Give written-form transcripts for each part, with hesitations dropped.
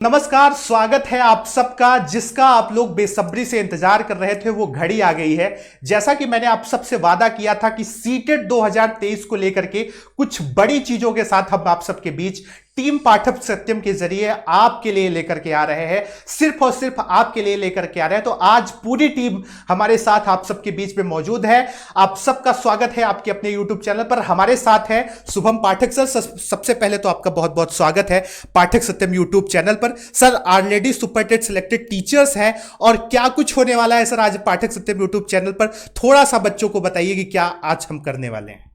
नमस्कार, स्वागत है आप सबका। जिसका आप लोग बेसब्री से इंतजार कर रहे थे वो घड़ी आ गई है। जैसा कि मैंने आप सबसे वादा किया था कि सीटेट 2023 को लेकर के कुछ बड़ी चीजों के साथ हम आप सबके बीच टीम पाठक सत्यम के जरिए आपके लिए लेकर के आ रहे हैं, सिर्फ और सिर्फ आपके लिए लेकर के आ रहे हैं। तो आज पूरी टीम हमारे साथ आप सबके बीच में मौजूद है। आप सबका स्वागत है आपके अपने यूट्यूब चैनल पर। हमारे साथ है शुभम पाठक सर। सबसे पहले तो आपका बहुत बहुत स्वागत है पाठक सत्यम यूट्यूब चैनल पर। Sir, already Super TET selected teachers हैं और क्या कुछ होने वाला है सर आज पाठक सत्यम यूट्यूब चैनल पर, थोड़ा सा बच्चों को बताइए कि क्या आज हम करने वाले हैं।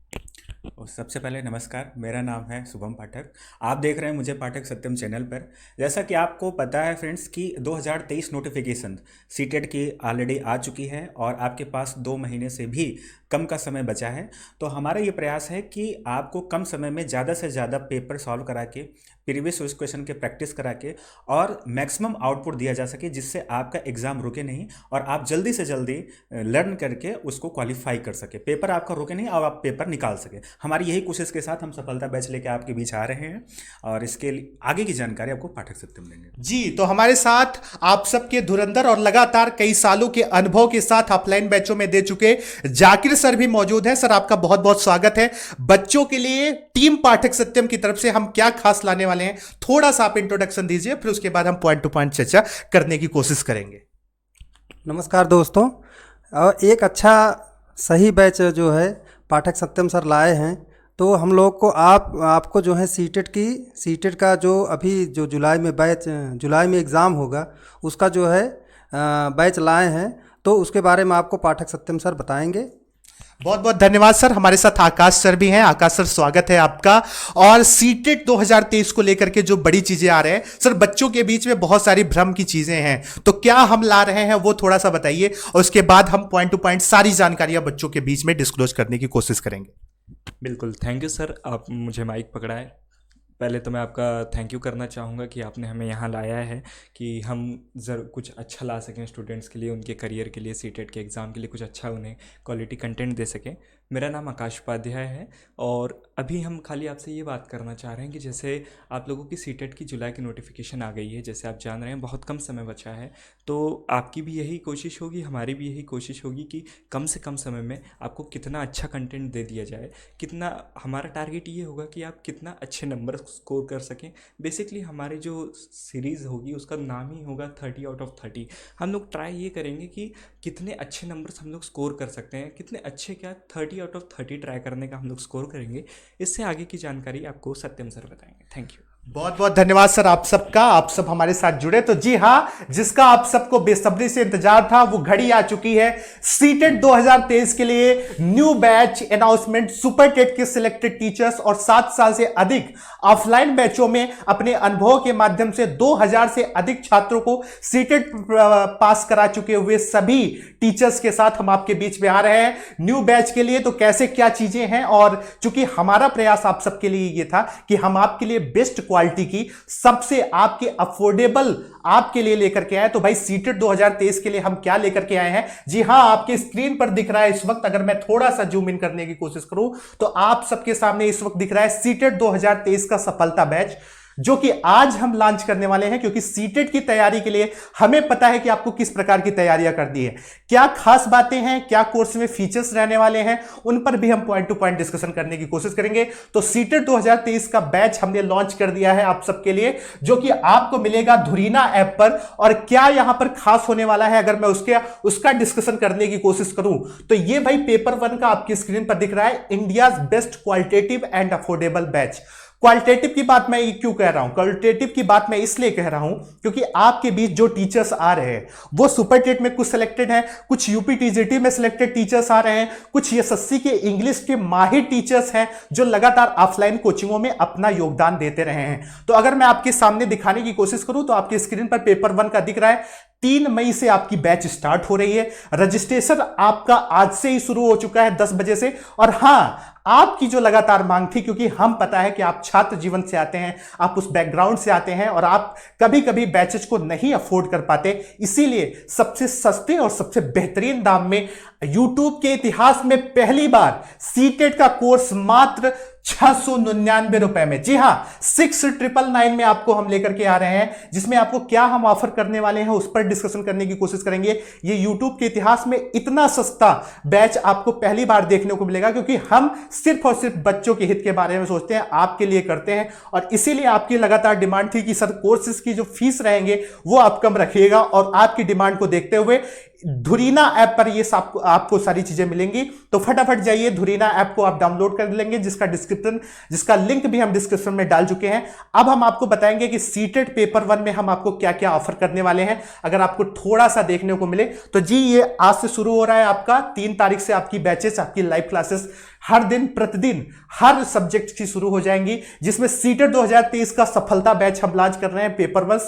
और सबसे पहले नमस्कार, मेरा नाम है शुभम पाठक। आप देख रहे हैं मुझे पाठक सत्यम चैनल पर। जैसा कि आपको पता है फ्रेंड्स कि 2023 नोटिफिकेशन सीटेट की ऑलरेडी आ चुकी है और आपके पास 2 महीने से भी कम का समय बचा है। तो हमारा ये प्रयास है कि आपको कम समय में ज़्यादा से ज़्यादा पेपर सॉल्व करा के, प्रीवियस क्वेश्चन के प्रैक्टिस करा के और मैक्सिमम आउटपुट दिया जा सके, जिससे आपका एग्ज़ाम रुके नहीं और आप जल्दी से जल्दी लर्न करके उसको क्वालिफाई कर सके। पेपर आपका रुके नहीं और आप पेपर निकाल सके। हमारी यही कोशिश के साथ हम सफलता बैच लेके आपके बीच आ रहे हैं और इसके आगे की जानकारी आपको पाठक सत्यम देंगे। जी, तो हमारे साथ आप सबके धुरंधर और लगातार कई सालों के अनुभव के साथ ऑफलाइन बैचों में दे चुके जाकिर सर भी मौजूद हैं। सर, आपका बहुत बहुत स्वागत है। बच्चों के लिए टीम पाठक सत्यम की तरफ से हम क्या खास लाने वाले हैं, थोड़ा सा आप इंट्रोडक्शन दीजिए, फिर उसके बाद हम पॉइंट टू पॉइंट चर्चा करने की कोशिश करेंगे। नमस्कार दोस्तों, एक अच्छा सही बैच जो है पाठक सत्यम सर लाए हैं। तो हम लोग को आपको जो है सीटेट का जो अभी जो जुलाई में एग्ज़ाम होगा उसका जो है बैच लाए हैं। तो उसके बारे में आपको पाठक सत्यम सर बताएंगे। बहुत बहुत धन्यवाद सर। हमारे साथ आकाश सर भी हैं। आकाश सर, स्वागत है आपका। और सीटेट 2023 को लेकर के जो बड़ी चीजें आ रहे हैं सर, बच्चों के बीच में बहुत सारी भ्रम की चीजें हैं, तो क्या हम ला रहे हैं वो थोड़ा सा बताइए और उसके बाद हम पॉइंट टू पॉइंट सारी जानकारियां बच्चों के बीच में डिस्क्लोज करने की कोशिश करेंगे। बिल्कुल, थैंक यू सर, आप मुझे माइक पकड़ा है। पहले तो मैं आपका थैंक यू करना चाहूँगा कि आपने हमें यहाँ लाया है कि हम कुछ अच्छा ला सकें स्टूडेंट्स के लिए, उनके करियर के लिए, सीटेट के एग्ज़ाम के लिए कुछ अच्छा उन्हें क्वालिटी कंटेंट दे सकें। मेरा नाम आकाश उपाध्याय है और अभी हम खाली आपसे ये बात करना चाह रहे हैं कि जैसे आप लोगों की सीटेट की जुलाई की नोटिफिकेशन आ गई है, जैसे आप जान रहे हैं बहुत कम समय बचा है। तो आपकी भी यही कोशिश होगी, हमारी भी यही कोशिश होगी कि कम से कम समय में आपको कितना अच्छा कंटेंट दे दिया जाए, कितना हमारा टारगेट ये होगा कि आप कितना अच्छे नंबर स्कोर कर सकें। बेसिकली हमारी जो सीरीज़ होगी उसका नाम ही होगा 30 आउट ऑफ 30। हम लोग ट्राई ये करेंगे कि कितने अच्छे नंबर्स हम लोग स्कोर कर सकते हैं, कितने अच्छे क्या 30 आउट ऑफ 30 ट्राई करने का हम लोग स्कोर करेंगे। इससे आगे की जानकारी आपको सत्यम सर बताएंगे। Thank you. बहुत बहुत धन्यवाद सर आप सबका, आप सब हमारे साथ जुड़े। तो जी हाँ, जिसका आप सबको बेसब्री से इंतजार था वो घड़ी आ चुकी है। सीटेट 2023 के लिए न्यू बैच अनाउंसमेंट। सुपरटेट के सिलेक्टेड टीचर्स और 7 साल से अधिक ऑफलाइन बैचों में अपने अनुभव के माध्यम से 2000 से अधिक छात्रों को सीटेट पास करा चुके हुए सभी टीचर्स के साथ हम आपके बीच में आ रहे हैं न्यू बैच के लिए। तो कैसे क्या चीजें हैं, और चूंकि हमारा प्रयास आप सबके लिए ये था कि हम आपके लिए बेस्ट क्वालिटी की, सबसे आपके अफोर्डेबल आपके लिए लेकर के आए। तो भाई सीटेट 2023 के लिए हम क्या लेकर के आए हैं, जी हां, आपके स्क्रीन पर दिख रहा है इस वक्त। अगर मैं थोड़ा सा जूम इन करने की कोशिश करूं तो आप सबके सामने इस वक्त दिख रहा है सीटेट 2023 का सफलता बैच, जो कि आज हम लॉन्च करने वाले हैं। क्योंकि सीटेट की तैयारी के लिए हमें पता है कि आपको किस प्रकार की तैयारियां करनी है, क्या खास बातें हैं, क्या कोर्स में फीचर्स रहने वाले हैं, उन पर भी हम पॉइंट टू पॉइंट डिस्कशन करने की कोशिश करेंगे। तो सीटेट 2023 का बैच हमने लॉन्च कर दिया है आप सबके लिए, जो कि आपको मिलेगा धुरीना ऐप पर। और क्या यहां पर खास होने वाला है, अगर मैं उसका डिस्कशन करने की कोशिश करूं तो ये भाई पेपर 1 का आपकी स्क्रीन पर दिख रहा है, India's best qualitative and affordable batch. Qualitative की बात मैं क्यों कह रहा हूं, क्वालिटेटिव की बात मैं इसलिए कह रहा हूं क्योंकि आपके बीच जो टीचर्स आ रहे हैं वो सुपरटेट में कुछ सिलेक्टेड हैं, कुछ यूपी टीजीटी में सिलेक्टेड टीचर्स आ रहे हैं, कुछ एसएससी के इंग्लिश के माहिर टीचर्स हैं जो लगातार ऑफलाइन कोचिंगों में अपना योगदान देते रहे हैं। तो अगर मैं आपके सामने दिखाने की कोशिश करूं तो आपकी स्क्रीन पर पेपर 1 का दिख रहा है। 3 मई से आपकी बैच स्टार्ट हो रही है। रजिस्ट्रेशन आपका आज से ही शुरू हो चुका है 10 बजे से। और हां, आपकी जो लगातार मांग थी, क्योंकि हम पता है कि आप छात्र जीवन से आते हैं, आप उस बैकग्राउंड से आते हैं और आप कभी कभी बैचेज को नहीं अफोर्ड कर पाते, इसीलिए सबसे सस्ते और सबसे बेहतरीन दाम में YouTube के इतिहास में पहली बार सीटेट का कोर्स मात्र 699 में। जी हाँ, 6999 में आपको हम लेकर के आ रहे हैं, जिसमें आपको क्या हम ऑफर करने वाले हैं उस पर डिस्कशन करने की कोशिश करेंगे। ये YouTube के इतिहास में इतना सस्ता बैच आपको पहली बार देखने को मिलेगा, क्योंकि हम सिर्फ और सिर्फ बच्चों के हित के बारे में सोचते हैं, आपके लिए करते हैं। और इसीलिए आपकी लगातार डिमांड थी कि सर कोर्सेज की जो फीस रहेंगे वो आप कम रखिएगा, और आपकी डिमांड को देखते हुए धुरीना ऐप पर ये आपको सारी चीजें मिलेंगी। तो फटाफट जाइए, धुरीना ऐप को आप डाउनलोड कर लेंगे, जिसका लिंक भी हम डिस्क्रिप्शन में डाल चुके हैं। अब हम आपको बताएंगे कि सीटेट पेपर 1 में हम आपको क्या क्या ऑफर करने वाले हैं। अगर आपको थोड़ा सा देखने को मिले तो जी, ये आज से शुरू हो रहा है आपका 3 तारीख से आपकी बैचेस, आपकी लाइव क्लासेस हर दिन प्रतिदिन हर सब्जेक्ट की शुरू हो जाएंगी, जिसमें सीटेट 2023 का सफलता बैच हम लॉन्च कर रहे हैं पेपर 1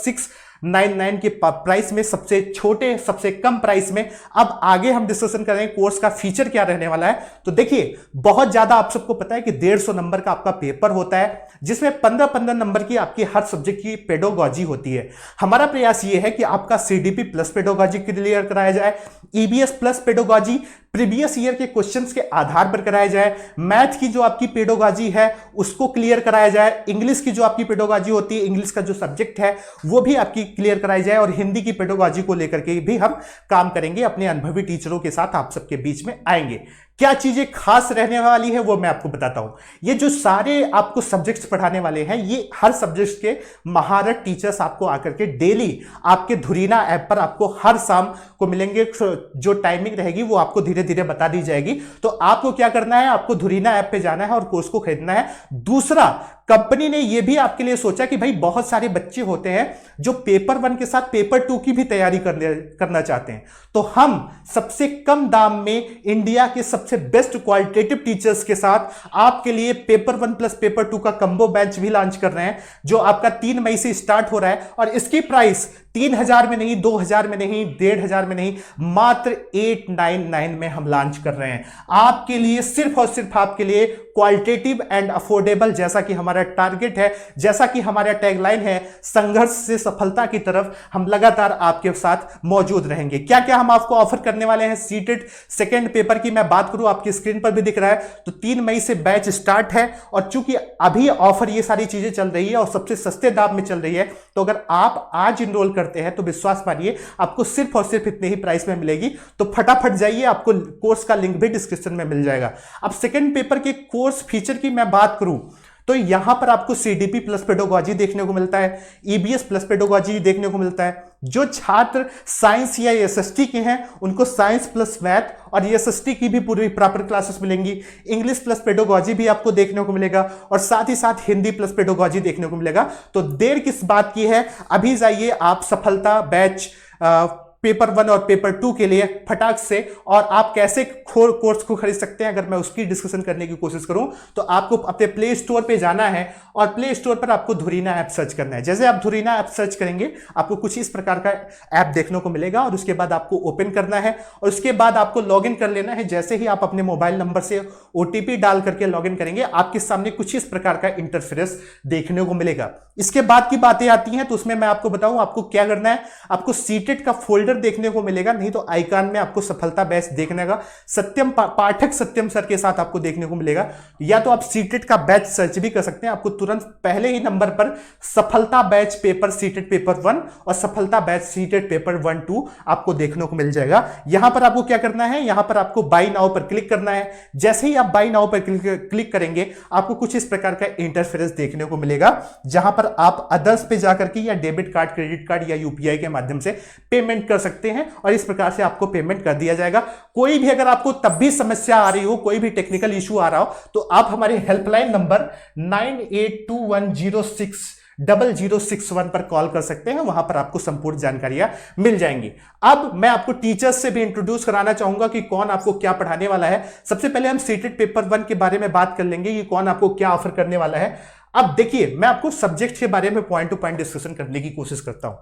699 के प्राइस में, सबसे छोटे सबसे कम प्राइस में। अब आगे हम डिस्कशन करेंगे कोर्स का फीचर क्या रहने वाला है। तो देखिए, बहुत ज्यादा आप सबको पता है कि 150 नंबर का आपका पेपर होता है, जिसमें 15-15 नंबर की आपकी हर सब्जेक्ट की पेडोलॉजी होती है। हमारा प्रयास यह है कि आपका सीडीपी प्लस पेडोलॉजी क्लियर कराया जाए, EBS plus pedology previous year के क्वेश्चंस के आधार पर कराया जाए, मैथ की जो आपकी पेडोलॉजी है उसको क्लियर कराया जाए, इंग्लिश की जो आपकी पेडोलॉजी होती है, इंग्लिश का जो सब्जेक्ट है वो भी आपकी क्लियर कराई जाए, और हिंदी की पेडोलॉजी को लेकर के भी हम काम करेंगे। अपने अनुभवी टीचरों के साथ आप सबके बीच में आएंगे। क्या चीजें खास रहने वाली है वो मैं आपको बताता हूं। ये जो सारे आपको सब्जेक्ट्स पढ़ाने वाले हैं, ये हर सब्जेक्ट के महारत टीचर्स आपको आकर के डेली आपके धुरीना ऐप पर आपको हर शाम को मिलेंगे। जो टाइमिंग रहेगी वो आपको धीरे धीरे बता दी जाएगी। तो आपको क्या करना है, आपको धुरीना ऐप पे जाना है और कोर्स को खरीदना है। दूसरा, कंपनी ने यह भी आपके लिए सोचा कि भाई बहुत सारे बच्चे होते हैं जो पेपर 1 के साथ पेपर 2 की भी तैयारी करना चाहते हैं, तो हम सबसे कम दाम में इंडिया के सबसे बेस्ट क्वालिटेटिव टीचर्स के साथ आपके लिए पेपर 1 प्लस पेपर 2 का कंबो बैच भी लॉन्च कर रहे हैं, जो आपका 3 मई से स्टार्ट हो रहा है। और इसकी प्राइस 3000 में नहीं, 2000 में नहीं, 1500 में नहीं, मात्र 899 में हम लॉन्च कर रहे हैं आपके लिए, सिर्फ और सिर्फ आपके लिए क्वालिटेटिव एंड अफोर्डेबल, जैसा कि हमारा टारगेट है, जैसा कि हमारा टैगलाइन है, संघर्ष से सफलता की तरफ हम लगातार आपके साथ मौजूद रहेंगे। क्या क्या हम आपको ऑफर करने वाले हैं। सीटेट सेकंड पेपर की मैं बात करूं, आपकी स्क्रीन पर भी दिख रहा है, तो 3 मई से बैच स्टार्ट है, और चूंकि अभी ऑफर ये सारी चीजें चल रही है और सबसे सस्ते दाम में चल रही है, तो अगर आप आज इनरोल करते हैं तो विश्वास मानिए आपको सिर्फ और सिर्फ इतने ही प्राइस में मिलेगी। तो फटाफट जाइए, आपको कोर्स का लिंक भी डिस्क्रिप्शन में मिल जाएगा। अब सेकंड पेपर के कोर्स फीचर की मैं बात करूं, तो यहां पर आपको सीडीपी प्लस पेडोलॉजी देखने को मिलता है, ईबीएस प्लस पेडोलॉजी देखने को मिलता है। जो छात्र साइंस या एसएसटी के हैं उनको साइंस प्लस मैथ और एसएसटी की भी पूरी प्रॉपर क्लासेस मिलेंगी। इंग्लिश प्लस पेडोलॉजी भी आपको देखने को मिलेगा, और साथ ही साथ हिंदी प्लस पेडोलॉजी देखने को मिलेगा। तो देर किस बात की है, अभी जाइए आप सफलता बैच पेपर 1 और पेपर 2 के लिए फटाक से। और आप कैसे कोर्स को खरीद सकते हैं, अगर मैं उसकी डिस्कशन करने की कोशिश करूं, तो आपको अपने प्ले स्टोर पे जाना है, और प्ले स्टोर पर आपको धुरीना ऐप सर्च करना है। जैसे आप धुरीना ऐप सर्च करेंगे, आपको कुछ इस प्रकार का ऐप देखने को मिलेगा, और उसके बाद आपको ओपन करना है, और उसके बाद आपको लॉगिन कर लेना है। जैसे ही आप अपने मोबाइल नंबर से ओटीपी डाल करके लॉगिन करेंगे, आपके सामने कुछ इस प्रकार का इंटरफेस देखने को मिलेगा। इसके बाद की बातें आती हैं, तो उसमें मैं आपको बताऊं आपको क्या करना है। आपको सीटेट का फोल्डर देखने को मिलेगा, नहीं तो आइकॉन में आपको सफलता बैच देखने का सत्यम पाठक सत्यम सर के साथ आपको देखने को मिलेगा, या तो आप सीटेट का बैच सर्च भी कर सकते हैं। आपको तुरंत पहले ही नंबर पर सफलता बैच पेपर सीटेट पेपर 1 और सफलता बैच सीटेट पेपर 1-2 आपको देखने को मिल जाएगा। यहां पर आपको क्या करना है, यहां पर आपको बाय नाउ पर क्लिक करना है। जैसे ही आप बाय नाउ पर क्लिक करेंगे, आपको कुछ इस प्रकार का इंटरफेस देखने को मिलेगा, जहां पर आप अदर्स पे जाकर के या डेबिट कार्ड, क्रेडिट कार्ड या यूपीआई के माध्यम से पेमेंट कर सकते हैं, और इस प्रकार से आपको पेमेंट कर दिया जाएगा। कोई भी अगर आपको तब भी समस्या आ रही हो, कोई भी टेक्निकल इशू आ रहा हो, तो आप हमारे हेल्पलाइन नंबर 9821060061 पर कॉल कर सकते हैं। वहां पर आपको संपूर्ण जानकारियां मिल जाएंगी। अब मैं आपको टीचर्स से भी इंट्रोड्यूस कराना चाहूंगा कि कौन आपको क्या पढ़ाने वाला है। सबसे पहले हम सीटेट पेपर 1 के बारे में बात कर लेंगे कि कौन आपको क्या ऑफर करने वाला है। अब देखिए, मैं आपको सब्जेक्ट के बारे में पॉइंट टू पॉइंट डिस्कशन करने की कोशिश करता हूं।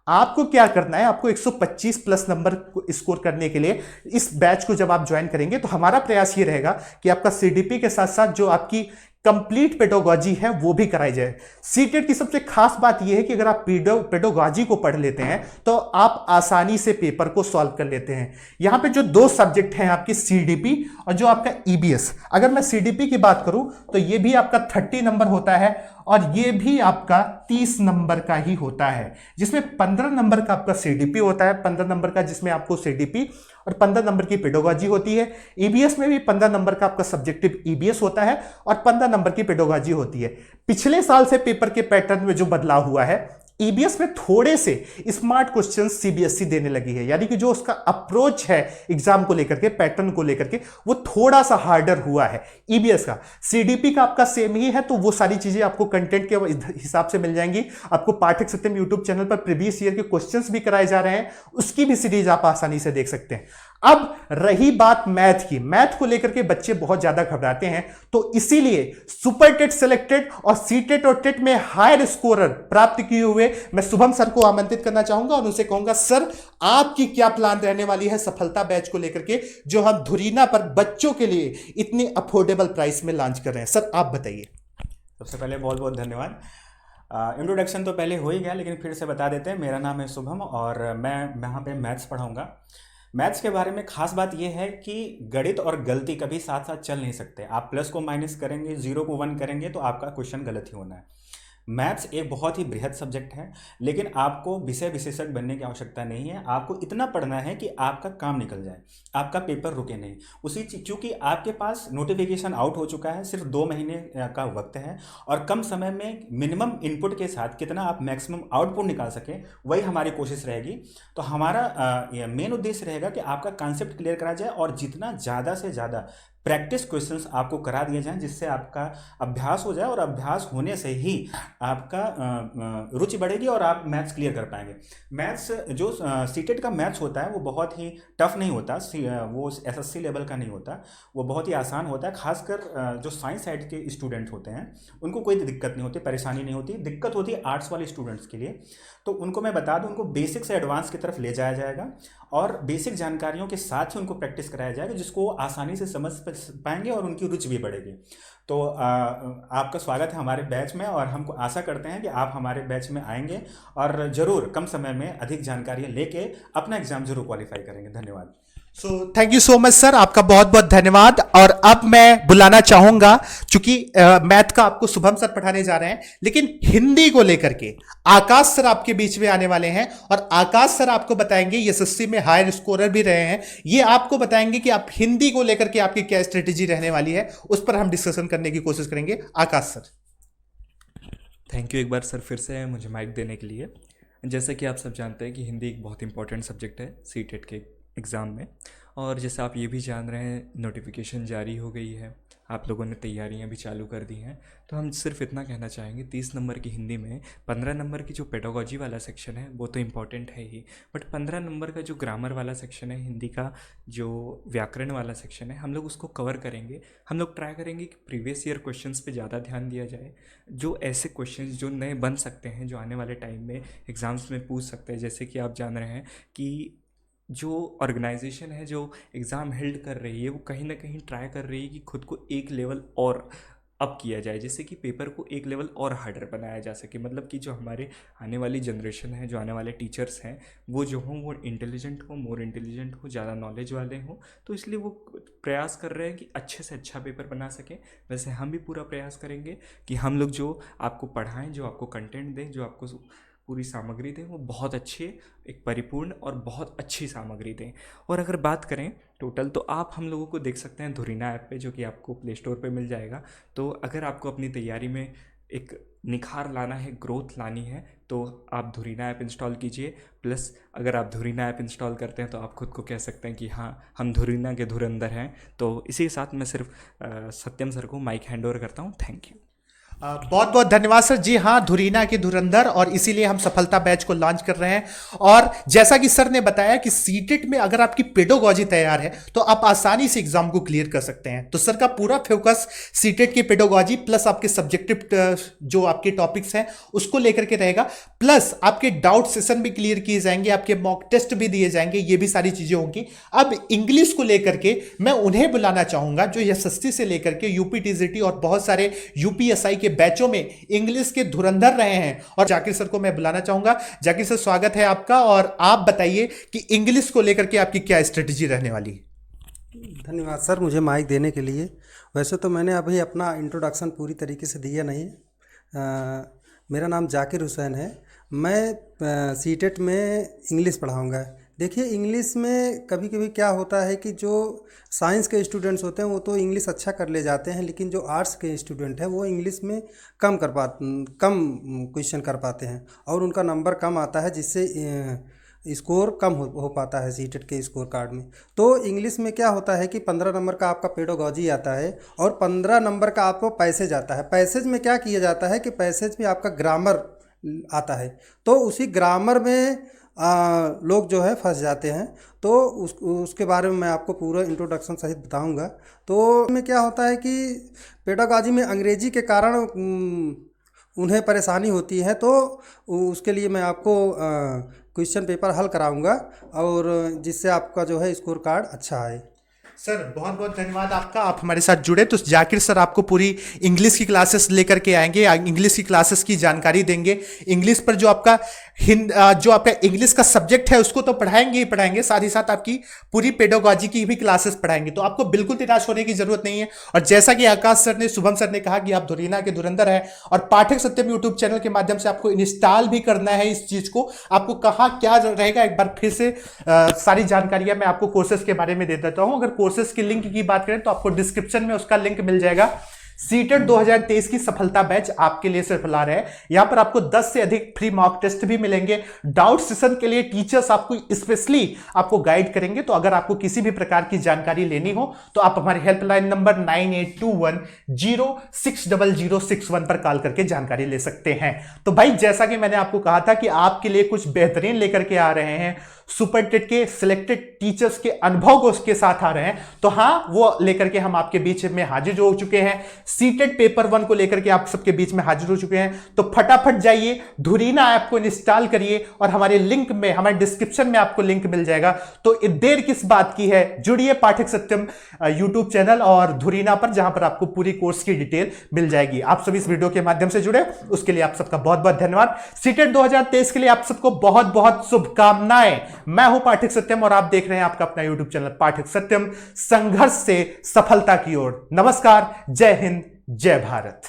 आपको क्या करना है, आपको 125 प्लस नंबर स्कोर करने के लिए इस बैच को जब आप ज्वाइन करेंगे, तो हमारा प्रयास ये रहेगा कि आपका सीडीपी के साथ साथ जो आपकी कंप्लीट पेडोगॉजी है वो भी कराई जाए। सीटेट की सबसे खास बात यह है कि अगर आप पेडोगॉजी को पढ़ लेते हैं तो आप आसानी से पेपर को सॉल्व कर लेते हैं। यहां पे जो दो सब्जेक्ट हैं आपकी सीडीपी और जो आपका ईबीएस, अगर मैं सीडीपी की बात करूं तो ये भी आपका 30 नंबर होता है और ये भी आपका 30 नंबर का ही होता है, जिसमें 15 नंबर का आपका सीडीपी होता है, 15 नंबर का जिसमें आपको सीडीपी और 15 नंबर की पेडोगॉजी होती है। ईबीएस में भी 15 नंबर का आपका सब्जेक्टिव ईबीएस होता है और 15 नंबर की पेडोगॉजी होती है। पिछले साल से पेपर के पैटर्न में जो बदलाव हुआ है, ईबीएस में थोड़े से स्मार्ट क्वेश्चंस सीबीएसई देने लगी है, यानी कि जो उसका अप्रोच है एग्जाम को लेकर के, पैटर्न को लेकर के, वो थोड़ा सा हार्डर हुआ है ईबीएस का। सीडीपी का आपका सेम ही है, तो वो सारी चीजें आपको कंटेंट के हिसाब से मिल जाएंगी। आपको पाठक सत्यम यूट्यूब चैनल पर प्रीवियस ईयर के क्वेश्चंस भी कराए जा रहे हैं, उसकी भी सीरीज आप आसानी से देख सकते हैं। अब रही बात मैथ की, मैथ को लेकर के बच्चे बहुत ज्यादा घबराते हैं, तो इसीलिए सुपर टेट सिलेक्टेड और सीटेट और टेट में हायर स्कोरर प्राप्त किए हुए मैं शुभम सर को आमंत्रित करना चाहूंगा और उनसे कहूंगा, सर आपकी क्या प्लान रहने वाली है सफलता बैच को लेकर के, जो हम धुरीना पर बच्चों के लिए इतने अफोर्डेबल प्राइस में लॉन्च कर रहे हैं। सर आप बताइए। सबसे पहले बहुत बहुत धन्यवाद। इंट्रोडक्शन तो पहले हो ही गया, लेकिन फिर से बता देते हैं। मेरा नाम है शुभम और मैं यहाँ पे मैथ्स पढ़ाऊँगा। मैथ्स के बारे में खास बात यह है कि गणित और गलती कभी साथ साथ चल नहीं सकते। आप प्लस को माइनस करेंगे, 0 को 1 करेंगे तो आपका क्वेश्चन गलत ही होना है। मैथ्स एक बहुत ही बृहद सब्जेक्ट है, लेकिन आपको विषय विशेषज्ञ बनने की आवश्यकता नहीं है। आपको इतना पढ़ना है कि आपका काम निकल जाए, आपका पेपर रुके नहीं। क्योंकि आपके पास नोटिफिकेशन आउट हो चुका है, सिर्फ 2 महीने का वक्त है और कम समय में मिनिमम इनपुट के साथ कितना आप मैक्सिमम आउटपुट निकाल सकें, वही हमारी कोशिश रहेगी। तो हमारा मेन उद्देश्य रहेगा कि आपका कॉन्सेप्ट क्लियर करा जाए और जितना ज़्यादा से ज़्यादा प्रैक्टिस क्वेश्चंस आपको करा दिए जाएं, जिससे आपका अभ्यास हो जाए और अभ्यास होने से ही आपका रुचि बढ़ेगी और आप मैथ्स क्लियर कर पाएंगे। मैथ्स जो सीटेट का मैथ्स होता है वो बहुत ही टफ नहीं होता, वो एसएससी लेवल का नहीं होता, वो बहुत ही आसान होता है। खासकर जो साइंस साइड के स्टूडेंट होते हैं उनको कोई दिक्कत नहीं होती, परेशानी नहीं होती। दिक्कत होती है आर्ट्स वाले स्टूडेंट्स के लिए। तो उनको मैं बता दूं, उनको बेसिक से एडवांस की तरफ ले जाया जाएगा और बेसिक जानकारियों के साथ ही उनको प्रैक्टिस कराया जाएगा, जिसको वो आसानी से समझ पाएंगे और उनकी रुचि भी बढ़ेगी। तो आपका स्वागत है हमारे बैच में और हमको आशा करते हैं कि आप हमारे बैच में आएंगे और ज़रूर कम समय में अधिक जानकारियाँ लेके अपना एग्ज़ाम जरूर क्वालिफाई करेंगे। धन्यवाद। So thank you so much sir, आपका बहुत बहुत धन्यवाद। और अब मैं बुलाना चाहूंगा, चूंकि मैथ का आपको शुभम सर पढ़ाने जा रहे हैं, लेकिन हिंदी को लेकर के आकाश सर आपके बीच में आने वाले हैं और आकाश सर आपको बताएंगे, एसएससी में हायर स्कोरर भी रहे हैं, ये आपको बताएंगे कि आप हिंदी को लेकर के आपकी क्या स्ट्रेटेजी रहने वाली है, उस पर हम डिस्कशन करने की कोशिश करेंगे। आकाश सर। थैंक यू एक बार सर फिर से मुझे माइक देने के लिए। जैसा कि आप सब जानते हैं कि हिंदी एक बहुत इंपॉर्टेंट सब्जेक्ट है सीटेट के एग्ज़ाम में, और जैसे आप ये भी जान रहे हैं नोटिफिकेशन जारी हो गई है, आप लोगों ने तैयारियां भी चालू कर दी हैं। तो हम सिर्फ इतना कहना चाहेंगे, 30 नंबर की हिंदी में 15 नंबर की जो पेडागॉजी वाला सेक्शन है वो तो इम्पॉर्टेंट है ही, बट 15 नंबर का जो ग्रामर वाला सेक्शन है, हिंदी का जो व्याकरण वाला सेक्शन है, हम लोग उसको कवर करेंगे। हम लोग ट्राई करेंगे कि प्रीवियस ईयर क्वेश्चंस पे ज़्यादा ध्यान दिया जाए, जो ऐसे क्वेश्चंस जो नए बन सकते हैं, जो आने वाले टाइम में एग्ज़ाम्स में पूछ सकते हैं। जैसे कि आप जान रहे हैं कि जो ऑर्गेनाइजेशन है जो एग्ज़ाम हेल्ड कर रही है, वो कहीं ना कहीं ट्राई कर रही है कि खुद को एक लेवल और अप किया जाए, जैसे कि पेपर को एक लेवल और हार्डर बनाया जा सके। मतलब कि जो हमारे आने वाली जनरेशन है, जो आने वाले टीचर्स हैं, वो जो हों वो इंटेलिजेंट हो, मोर इंटेलिजेंट हो, ज़्यादा नॉलेज वाले हों। तो इसलिए वो प्रयास कर रहे हैं कि अच्छे से अच्छा पेपर बना सकें। वैसे हम भी पूरा प्रयास करेंगे कि हम लोग जो आपको पढ़ाएँ, जो आपको कंटेंट दें, जो आपको पूरी सामग्री दें, वो बहुत अच्छी, एक परिपूर्ण और बहुत अच्छी सामग्री दें। और अगर बात करें टोटल, तो आप हम लोगों को देख सकते हैं धुरीना ऐप पे, जो कि आपको प्ले स्टोर पे मिल जाएगा। तो अगर आपको अपनी तैयारी में एक निखार लाना है, ग्रोथ लानी है, तो आप धुरीना ऐप इंस्टॉल कीजिए। प्लस अगर आप धुरीना ऐप इंस्टॉल करते हैं तो आप खुद को कह सकते हैं कि हाँ, हम धुरीना के धुरंधर हैं। तो इसी के साथ मैं सिर्फ सत्यम सर को माइक हैंड ओवर करता हूँ। Thank you. बहुत बहुत धन्यवाद सर। जी हाँ, धुरीना के धुरंधर, और इसीलिए हम सफलता बैच को लॉन्च कर रहे हैं। और जैसा कि सर ने बताया कि सीटेट में अगर आपकी पेडोलॉजी तैयार है तो आप आसानी से एग्जाम को क्लियर कर सकते हैं। तो सर का पूरा फोकस सीटेट की पेडोलॉजी प्लस आपके सब्जेक्टिव जो आपके टॉपिक्स हैं उसको लेकर के रहेगा, प्लस आपके डाउट सेशन भी क्लियर किए जाएंगे, आपके मॉक टेस्ट भी दिए जाएंगे, ये भी सारी चीजें होंगी। अब इंग्लिश को लेकर के मैं उन्हें बुलाना चाहूंगा जो एसएससी से लेकर के यूपी टीजीटी और बहुत सारे यूपीएसआई के बैचों में इंग्लिश के धुरंधर रहे हैं, और जाकिर सर को मैं बुलाना चाहूंगा। जाकिर सर, स्वागत है आपका, और आप बताइए कि इंग्लिश को लेकर के आपकी क्या स्ट्रेटजी रहने वाली है। धन्यवाद सर मुझे माइक देने के लिए। वैसे तो मैंने अभी अपना इंट्रोडक्शन पूरी तरीके से दिया नहीं। मेरा नाम जाकिर हुसैन है। मैं सीटेट में इंग्लिश पढ़ाऊँगा। देखिए, इंग्लिश में कभी कभी क्या होता है कि जो साइंस के स्टूडेंट्स होते हैं वो तो इंग्लिश अच्छा कर ले जाते हैं, लेकिन जो आर्ट्स के स्टूडेंट हैं वो इंग्लिश में कम क्वेश्चन कर पाते हैं और उनका नंबर कम आता है, जिससे स्कोर कम हो पाता है सीटेट के स्कोर कार्ड में। तो इंग्लिश में क्या होता है कि 15 नंबर का आपका पेडोलॉजी आता है और 15 नंबर का आपको पैसेज आता है। पैसेज में क्या किया जाता है कि पैसेज में आपका ग्रामर आता है, तो उसी ग्रामर में लोग जो है फंस जाते हैं। तो उसके बारे में मैं आपको पूरा इंट्रोडक्शन सहित बताऊंगा। तो में क्या होता है कि पेडागॉजी में अंग्रेजी के कारण उन्हें परेशानी होती है, तो उसके लिए मैं आपको क्वेश्चन पेपर हल कराऊंगा और जिससे आपका जो है स्कोर कार्ड अच्छा आए। सर बहुत बहुत धन्यवाद आपका, आप हमारे साथ जुड़े। तो जाकिर सर आपको पूरी इंग्लिश की क्लासेस लेकर के आएंगे, इंग्लिश की क्लासेस की जानकारी देंगे। इंग्लिश पर जो आपका जो आपका इंग्लिश का सब्जेक्ट है उसको तो पढ़ाएंगे ही पढ़ाएंगे, साथ ही साथ आपकी पूरी पेडोलॉजी की भी क्लासेस पढ़ाएंगे। तो आपको बिल्कुल निराश होने की जरूरत नहीं है। और जैसा कि आकाश सर ने, शुभम सर ने कहा कि आप धुरीना के धुरंधर है और पाठक सत्यम यूट्यूब चैनल के माध्यम से आपको इंस्टॉल भी करना है इस चीज को। आपको कहाँ क्या रहेगा, एक बार फिर से सारी जानकारियां मैं आपको कोर्सेज के बारे में दे देता हूं। अगर कोर्सेज की लिंक की बात करें तो आपको डिस्क्रिप्शन में उसका लिंक मिल जाएगा। सीटेट 2023 की सफलता बैच आपके लिए सिर्फ ला रहे हैं। यहां पर आपको 10 से अधिक फ्री मॉक टेस्ट भी मिलेंगे। डाउट सेशन के लिए टीचर्स आपको स्पेशली आपको गाइड करेंगे। तो अगर आपको किसी भी प्रकार की जानकारी लेनी हो तो आप हमारे हेल्पलाइन नंबर 9821060061 पर कॉल करके जानकारी ले सकते हैं। तो भाई, जैसा कि मैंने आपको कहा था कि आपके लिए कुछ बेहतरीन लेकर के आ रहे हैं, सुपर टेट के सिलेक्टेड टीचर्स के अनुभव को उसके साथ आ रहे हैं। तो हाँ, वो लेकर के हम आपके बीच में हाजिर हो चुके हैं। सीटेट पेपर 1 को लेकर के आप सबके बीच में हाजिर हो चुके हैं। तो फटाफट जाइए, धुरीना ऐप को इंस्टॉल करिए और हमारे लिंक में, हमारे डिस्क्रिप्शन में आपको लिंक मिल जाएगा। तो देर किस बात की है, जुड़िए पाठक सत्यम यूट्यूब चैनल और धुरीना पर, जहां पर आपको पूरी कोर्स की डिटेल मिल जाएगी। आप सभी इस वीडियो के माध्यम से जुड़े, उसके लिए आप सबका बहुत बहुत धन्यवाद। सीटेट 2023 के लिए आप सबको बहुत बहुत शुभकामनाएं। मैं हूं पाठक सत्यम और आप देख रहे हैं आपका अपना यूट्यूब चैनल पाठक सत्यम, संघर्ष से सफलता की ओर। नमस्कार, जय हिंद, जय भारत।